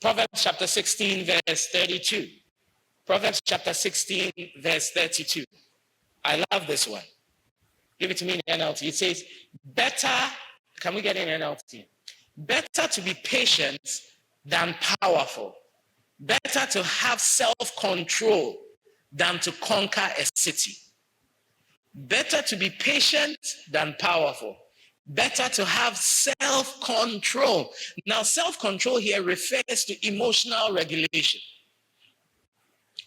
Proverbs chapter 16, verse 32. Proverbs chapter 16, verse 32. I love this one. Give it to me in NLT. It says, better, can we get in NLT? Better to be patient than powerful. Better to have self-control than to conquer a city. Better to be patient than powerful. Better to have self-control. Now, self-control here refers to emotional regulation.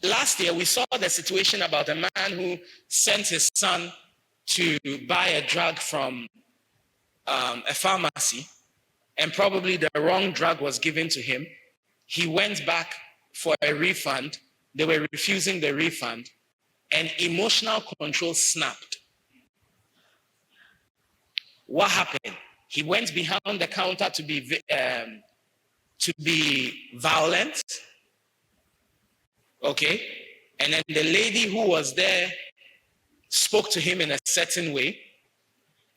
Last year, we saw the situation about a man who sent his son to buy a drug from a pharmacy, and probably the wrong drug was given to him. He went back for a refund. They were refusing the refund, and emotional control snapped. What happened? He went behind the counter to be violent. Okay? And then the lady who was there spoke to him in a certain way,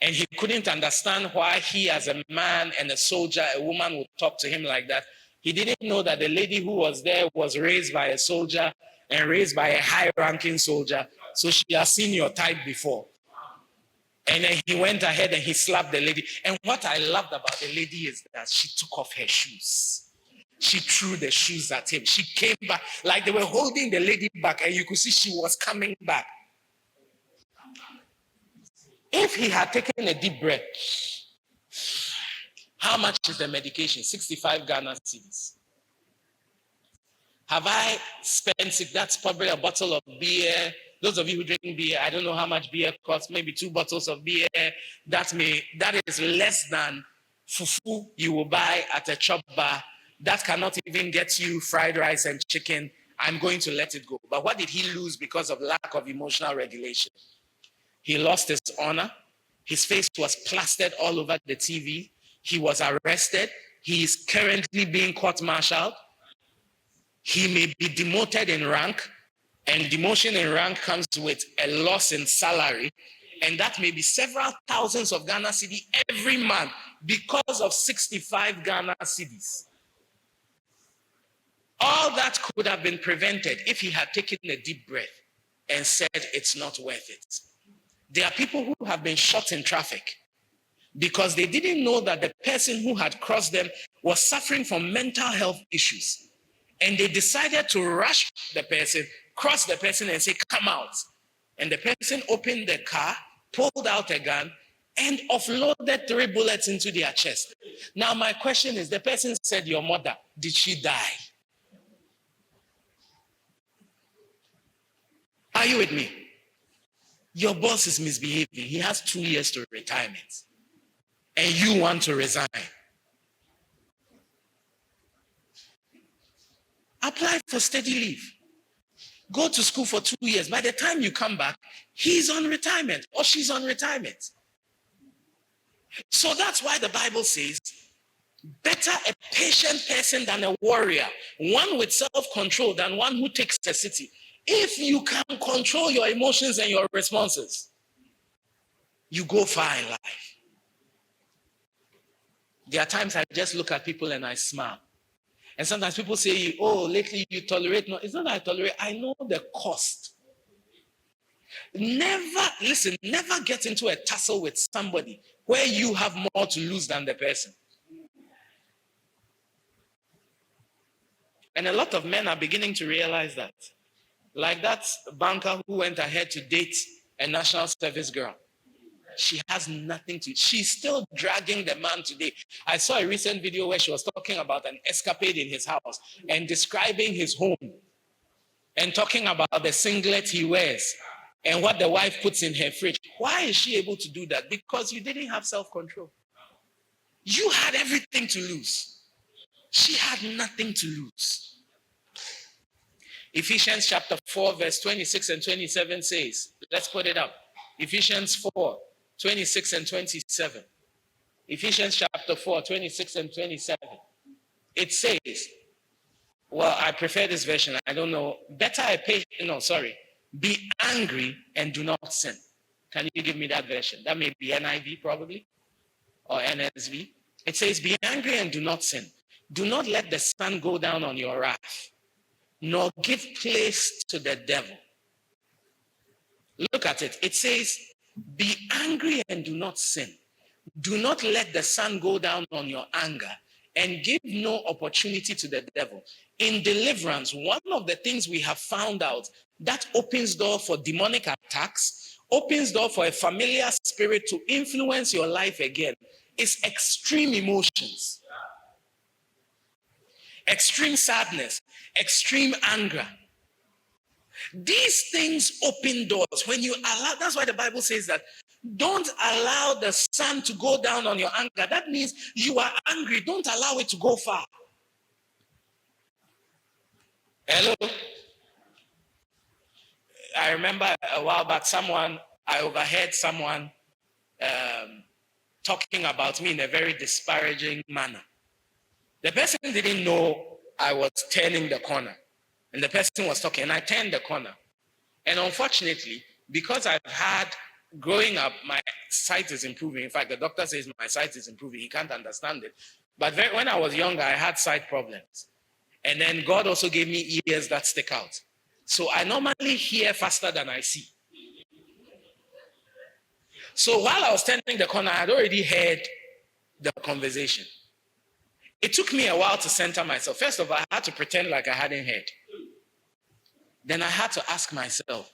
and he couldn't understand why he, as a man and a soldier, a woman, would talk to him like that. He didn't know that the lady who was there was raised by a soldier and raised by a high-ranking soldier, so she has seen your type before. And then he went ahead and he slapped the lady. And what I loved about the lady is that she took off her shoes. She threw the shoes at him. She came back, like they were holding the lady back, and you could see she was coming back. If he had taken a deep breath, how much is the medication? 65 Ghana cedis. Have I spent, that's probably a bottle of beer. Those of you who drink beer, I don't know how much beer costs, maybe 2 bottles of beer. That is less than fufu you will buy at a chop bar. That cannot even get you fried rice and chicken. I'm going to let it go. But what did he lose because of lack of emotional regulation? He lost his honor. His face was plastered all over the TV. He was arrested. He is currently being court-martialed. He may be demoted in rank, and demotion in rank comes with a loss in salary, and that may be several thousands of Ghana cedis every month because of 65 Ghana cedis. All that could have been prevented if he had taken a deep breath and said, it's not worth it. There are people who have been shot in traffic because they didn't know that the person who had crossed them was suffering from mental health issues. And they decided to rush the person, cross the person, and say, come out. And the person opened the car, pulled out a gun, and offloaded 3 bullets into their chest. Now, my question is, the person said, your mother, did she die? Are you with me? Your boss is misbehaving. He has 2 years to retirement. And you want to resign. Apply for steady leave. Go to school for 2 years. By the time you come back, he's on retirement or she's on retirement. So that's why the Bible says, better a patient person than a warrior, one with self-control than one who takes a city. If you can control your emotions and your responses, you go far in life. There are times I just look at people and I smile. And sometimes people say, oh, lately you tolerate. No, it's not that I tolerate. I know the cost. Never get into a tussle with somebody where you have more to lose than the person. And a lot of men are beginning to realize that. Like that banker who went ahead to date a national service girl. She has nothing to, she's still dragging the man today. I saw a recent video where she was talking about an escapade in his house and describing his home and talking about the singlet he wears and what the wife puts in her fridge. Why is she able to do that? Because you didn't have self-control. You had everything to lose. She had nothing to lose. Ephesians chapter 4, verse 26 and 27 says, let's put it up. Ephesians 4, 26 and 27. Ephesians chapter 4, 26 and 27. It says, well, I prefer this version. I don't know. Be angry and do not sin. Can you give me that version? That may be NIV probably, or NSV. It says, be angry and do not sin. Do not let the sun go down on your wrath, nor give place to the devil. Look at it. It says, be angry and do not sin. Do not let the sun go down on your anger, and give no opportunity to the devil. In deliverance, one of the things we have found out that opens door for demonic attacks, opens door for a familiar spirit to influence your life again, is extreme emotions, extreme sadness, extreme anger. These things open doors when you allow. That's why the Bible says that don't allow the sun to go down on your anger. That means you are angry. Don't allow it to go far. Hello? I remember a while back, I overheard someone talking about me in a very disparaging manner. The person didn't know I was turning the corner. And the person was talking, and I turned the corner. And unfortunately, because I've had, growing up, my sight is improving. In fact, the doctor says my sight is improving. He can't understand it. But when I was younger, I had sight problems. And then God also gave me ears that stick out. So I normally hear faster than I see. So while I was turning the corner, I had already heard the conversation. It took me a while to center myself. First of all, I had to pretend like I hadn't heard. Then I had to ask myself,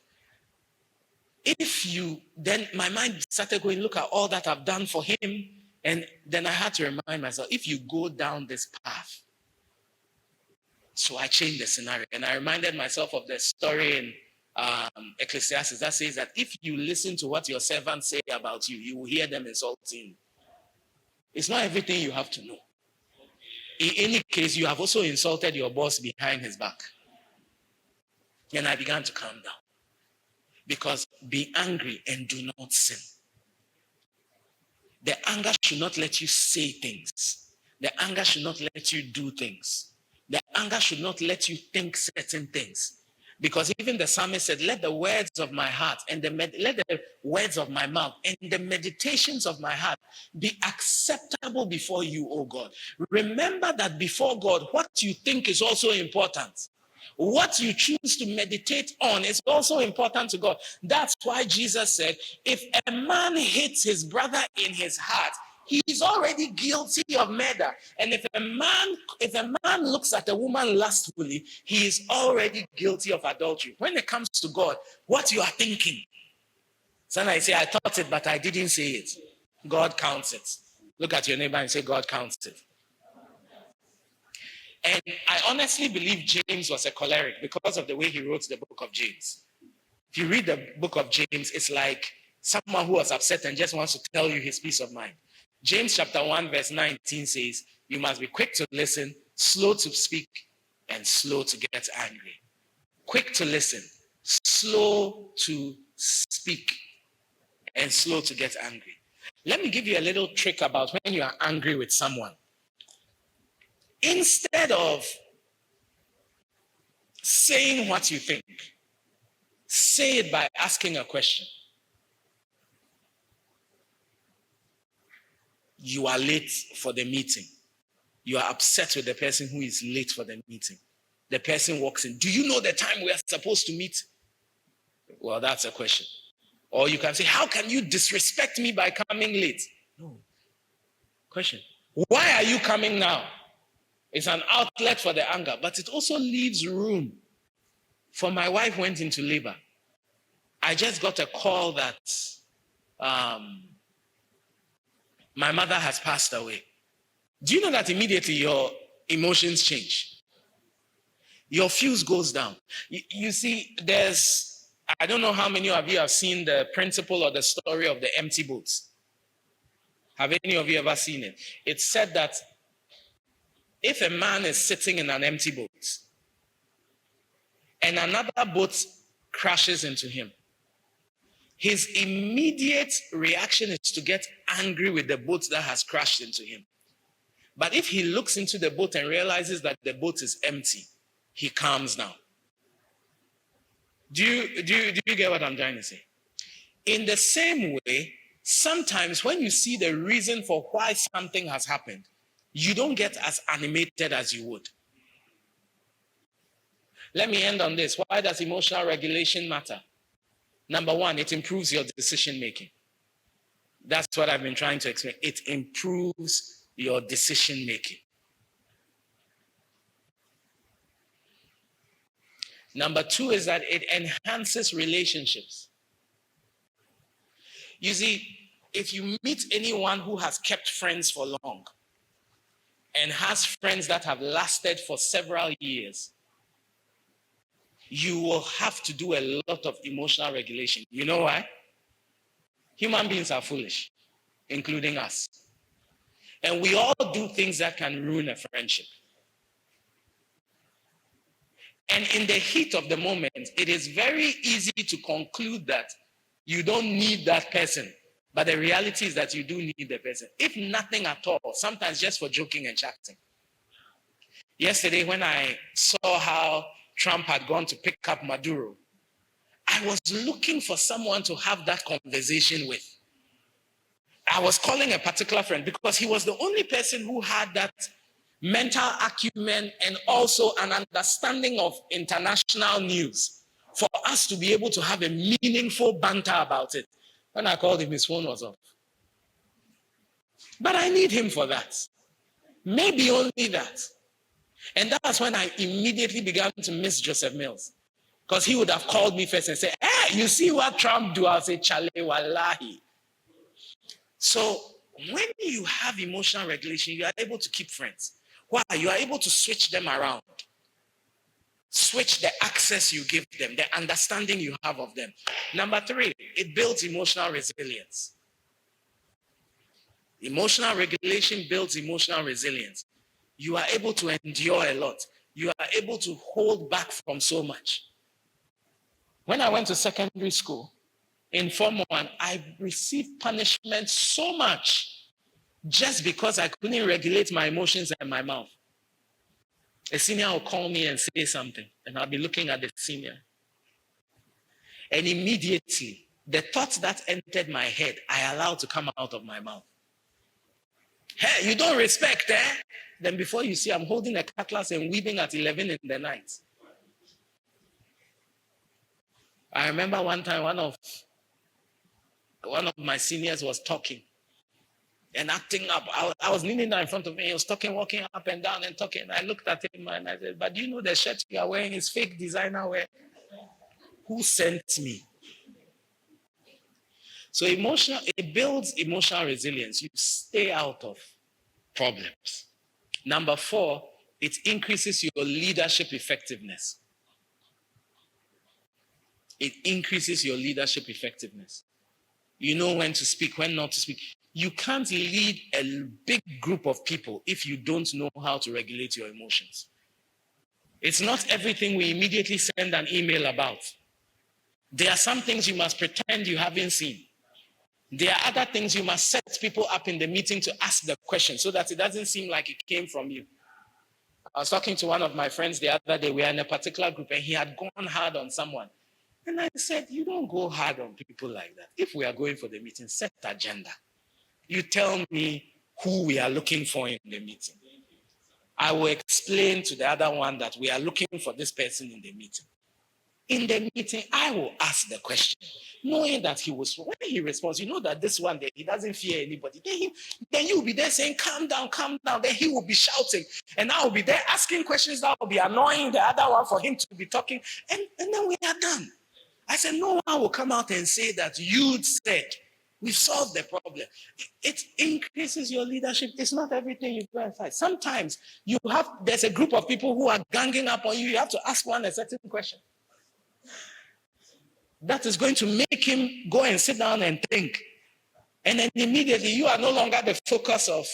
then my mind started going, look at all that I've done for him. And then I had to remind myself, if you go down this path. So I changed the scenario. And I reminded myself of the story in Ecclesiastes that says that if you listen to what your servants say about you, you will hear them insulting. It's not everything you have to know. In any case, you have also insulted your boss behind his back. And I began to calm down. Because be angry and do not sin. The anger should not let you say things. The anger should not let you do things. The anger should not let you think certain things. Because even the psalmist said, let the words of my heart and let the words of my mouth and the meditations of my heart be acceptable before you, O God. Remember that before God, what you think is also important. What you choose to meditate on is also important to God. That's why Jesus said, if a man hates his brother in his heart, he is already guilty of murder. And if a man looks at a woman lustfully, he is already guilty of adultery. When it comes to God, what you are thinking. Sometimes I say, I thought it, but I didn't say it. God counts it. Look at your neighbor and say, God counts it. And I honestly believe James was a choleric because of the way he wrote the book of James. If you read the book of James, it's like someone who was upset and just wants to tell you his peace of mind. James chapter 1 verse 19 says, you must be quick to listen, slow to speak, and slow to get angry. Quick to listen, slow to speak, and slow to get angry. Let me give you a little trick about when you are angry with someone. Instead of saying what you think, say it by asking a question. You are late for the meeting. You are upset with the person who is late for the meeting. The person walks in. Do you know the time we are supposed to meet? Well, that's a question. Or you can say, how can you disrespect me by coming late? No. Question. Why are you coming now? It's an outlet for the anger, but it also leaves room for my wife went into labor. I just got a call that my mother has passed away. Do you know that immediately your emotions change? Your fuse goes down. You see, I don't know how many of you have seen the principle or the story of the empty boats. Have any of you ever seen it? It's said that if a man is sitting in an empty boat and another boat crashes into him, his immediate reaction is to get angry with the boat that has crashed into him. But if he looks into the boat and realizes that the boat is empty, he calms down. Do you get what I'm trying to say? In the same way, sometimes when you see the reason for why something has happened, you don't get as animated as you would. Let me end on this. Why does emotional regulation matter? Number one, it improves your decision making. That's what I've been trying to explain. It improves your decision making. Number two is that it enhances relationships. You see, if you meet anyone who has kept friends for long and has friends that have lasted for several years, you will have to do a lot of emotional regulation. You know why? Human beings are foolish, including us. And we all do things that can ruin a friendship. And in the heat of the moment, it is very easy to conclude that you don't need that person. But the reality is that you do need the person. If nothing at all, sometimes just for joking and chatting. Yesterday, when I saw how Trump had gone to pick up Maduro, I was looking for someone to have that conversation with. I was calling a particular friend because he was the only person who had that mental acumen and also an understanding of international news for us to be able to have a meaningful banter about it. When I called him, his phone was off. But I need him for that. Maybe only that. And that's when I immediately began to miss Joseph Mills. Because he would have called me first and said, hey, you see what Trump do? I'll say, Chale, wallahi. So when you have emotional regulation, you are able to keep friends. Why? You are able to switch them around. Switch the access you give them, the understanding you have of them. Number three, it builds emotional resilience. Emotional regulation builds emotional resilience. You are able to endure a lot. You are able to hold back from so much. When I went to secondary school, in Form 1, I received punishment so much just because I couldn't regulate my emotions and my mouth. A senior will call me and say something, and I'll be looking at the senior. And immediately, the thoughts that entered my head, I allowed to come out of my mouth. Hey, you don't respect, eh? Then before you see, I'm holding a cutlass and weaving at 11 in the night. I remember one time one of my seniors was talking and acting up. I was kneeling down in front of him. He was talking, walking up and down and talking. I looked at him and I said, but do you know the shirt you are wearing is fake designer wear? Who sent me? So it builds emotional resilience. You stay out of problems. Number four, it increases your leadership effectiveness. It increases your leadership effectiveness. You know when to speak, when not to speak. You can't lead a big group of people if you don't know how to regulate your emotions. It's not everything we immediately send an email about. There are some things you must pretend you haven't seen. There are other things you must set people up in the meeting to ask the question so that it doesn't seem like it came from you. I was talking to one of my friends the other day. We were in a particular group and he had gone hard on someone. And I said, you don't go hard on people like that. If we are going for the meeting, set the agenda. You tell me who we are looking for in the meeting. I will explain to the other one that we are looking for this person in the meeting. In the meeting, I will ask the question, knowing that when he responds, you know that this one, he doesn't fear anybody. Then you will be there saying, calm down, calm down. Then he will be shouting. And I will be there asking questions that will be annoying the other one for him to be talking. And then we are done. I said, no one will come out and say that you said, we've solved the problem. It increases your leadership. It's not everything you go and fight. Sometimes there's a group of people who are ganging up on you. You have to ask one a certain question. That is going to make him go and sit down and think. And then immediately you are no longer the focus of,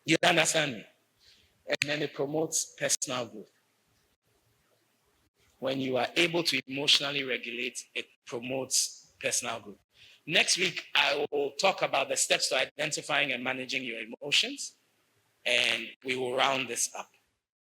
you understand me? And then it promotes personal growth. When you are able to emotionally regulate, it promotes personal growth. Next week, I will talk about the steps to identifying and managing your emotions, and we will round this up.